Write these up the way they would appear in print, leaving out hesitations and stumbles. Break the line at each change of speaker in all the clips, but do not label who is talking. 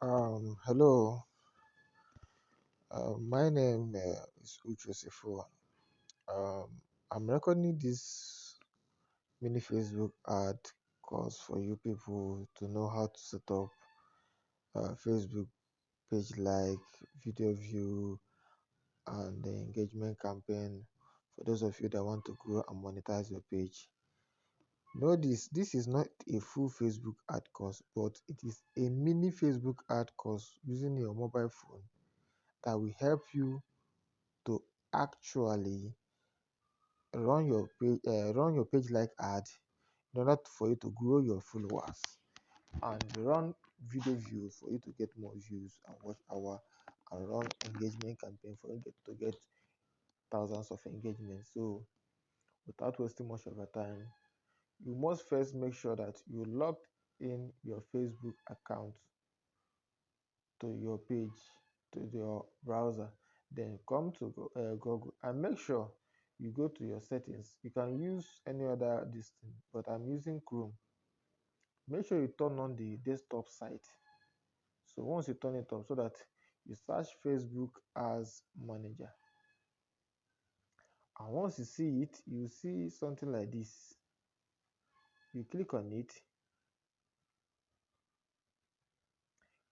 Hello. My name is Uchosifo. Um, I'm recording this mini Facebook ad course for you people to know how to set up a Facebook page like video view and the engagement campaign for those of you that want to grow and monetize your page. Know this is not a full Facebook ad course, but it is a mini Facebook ad course using your mobile phone that will help you to actually run your page like ad in order for you to grow your followers and run video views for you to get more views and watch hour and run engagement campaign for you to get thousands of engagements. So without wasting much of your time, you must first make sure that you logged in your Facebook account to your page, to your browser. Then come to Google and make sure you go to your settings. You can use any other this thing, but I'm using Chrome. Make sure you turn on the desktop site. So once you turn it up, so that you search Facebook as manager, and once you see it, you see something like this. You click on it,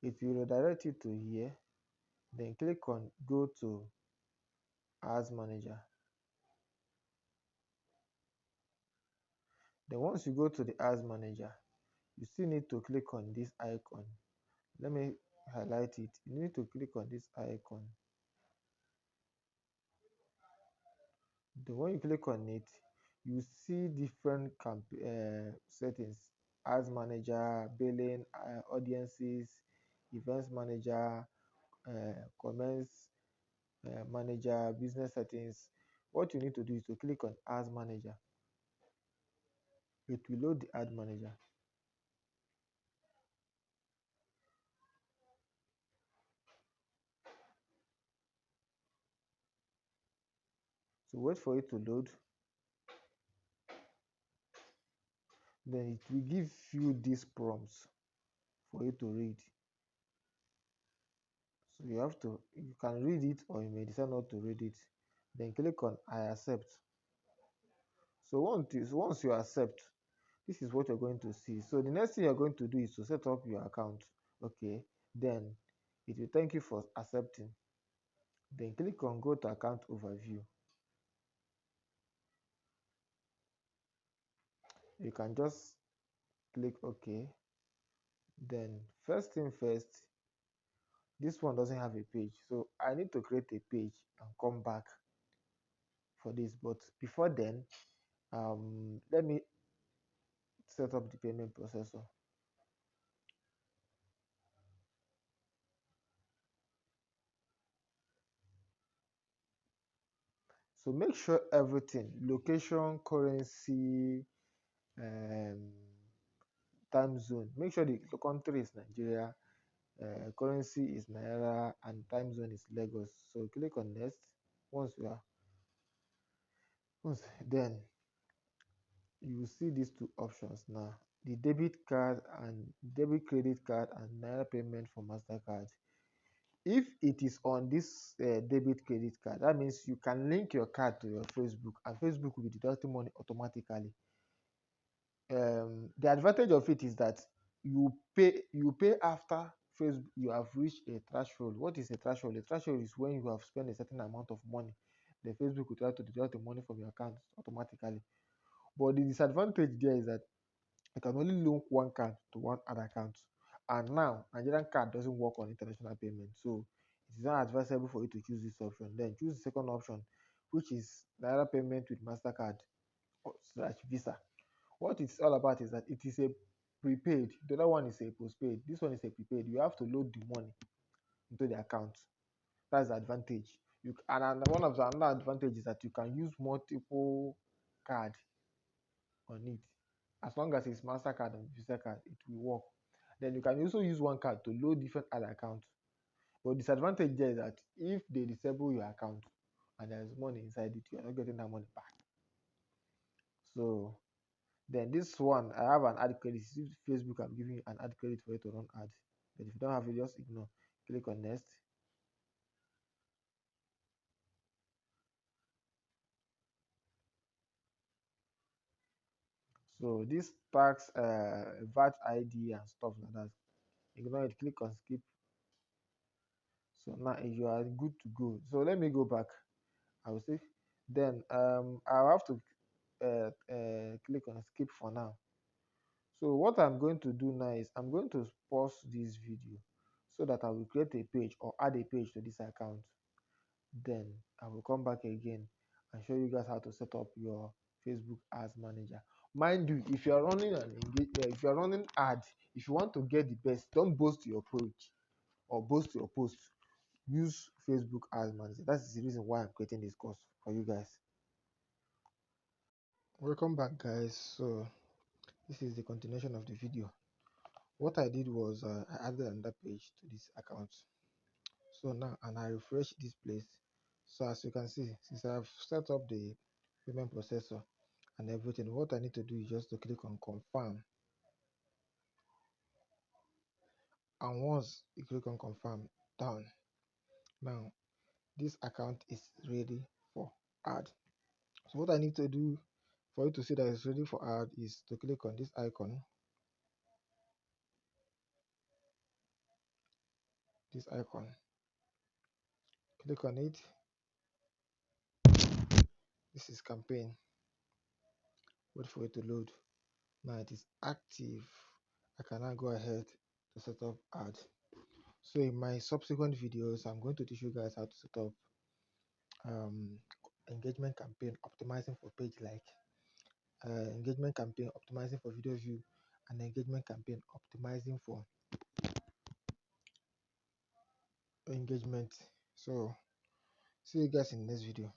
it will redirect you to here. Then click on go to as manager. Then once you go to the ads manager, you still need to click on this icon. Let me highlight it. You need to click on this icon. Then when you click on it, you see different settings: ads manager, billing, audiences, events manager, comments manager, business settings. What you need to do is to click on ads manager. It will load the ad manager. So wait for it to load. Then it will give you these prompts for you to read. So you can read it, or you may decide not to read it. Then click on I accept. So once you accept, this is what you're going to see. So the next thing you're going to do is to set up your account. Okay. Then it will thank you for accepting. Then click on go to account overview. You can just click OK. Then first thing first, this one doesn't have a page, so I need to create a page and come back for this. But before then, let me set up the payment processor. So make sure everything, location, currency, um, time zone, make sure the country is Nigeria, currency is Naira, and time zone is Lagos. So click on next. Once you are once then you will see these two options now: the debit credit card and Naira payment for MasterCard. If it is on this debit credit card, that means you can link your card to your Facebook, and Facebook will be deducting money automatically. The advantage of it is that you pay after Facebook you have reached a threshold. What is a threshold? A threshold is when you have spent a certain amount of money. The Facebook will try to deduct the money from your account automatically. But the disadvantage there is that you can only link one card to one other account. And now Nigerian card doesn't work on international payment. So it is not advisable for you to choose this option. Then choose the second option, which is Naira payment with MasterCard or slash Visa. What it's all about is that it is a prepaid. The other one is a postpaid. This one is a prepaid. You have to load the money into the account. That's the advantage. And one of the another advantage is that you can use multiple card on it. As long as it's MasterCard and Visa card, it will work. Then you can also use one card to load different other accounts. But disadvantage there is that if they disable your account and there's money inside it, you're not getting that money back. So then this one, I have an ad credit. Facebook, I'm giving you an ad credit for you to run ads. But if you don't have it, just ignore. Click on next. So this tax VAT ID and stuff like that, ignore it. Click on skip. So now you are good to go. So let me go back. I will say then I'll have to click on skip for now. So what I'm going to do now is I'm going to pause this video so that I will create a page or add a page to this account. Then I will come back again and show you guys how to set up your Facebook ads manager. Mind you, if you are running if you are running ad, if you want to get the best, don't boast your page or boast your post. Use Facebook ads manager. That's the reason why I'm creating this course for you guys. Welcome back, guys. So this is the continuation of the video. What I did was I added another page to this account. So now, and I refresh this place. So as you can see, since I've set up the payment processor and everything, what I need to do is just to click on confirm. And once you click on confirm, done. Now this account is ready for ad. So what I need to do for you to see that it's ready for ad is to click on this icon, click on it. This is campaign. Wait for it to load. Now it is active. I can now go ahead to set up ad. So in my subsequent videos, I'm going to teach you guys how to set up um, engagement campaign optimizing for page like, engagement campaign optimizing for video view, and engagement campaign optimizing for engagement. So see you guys in the next video.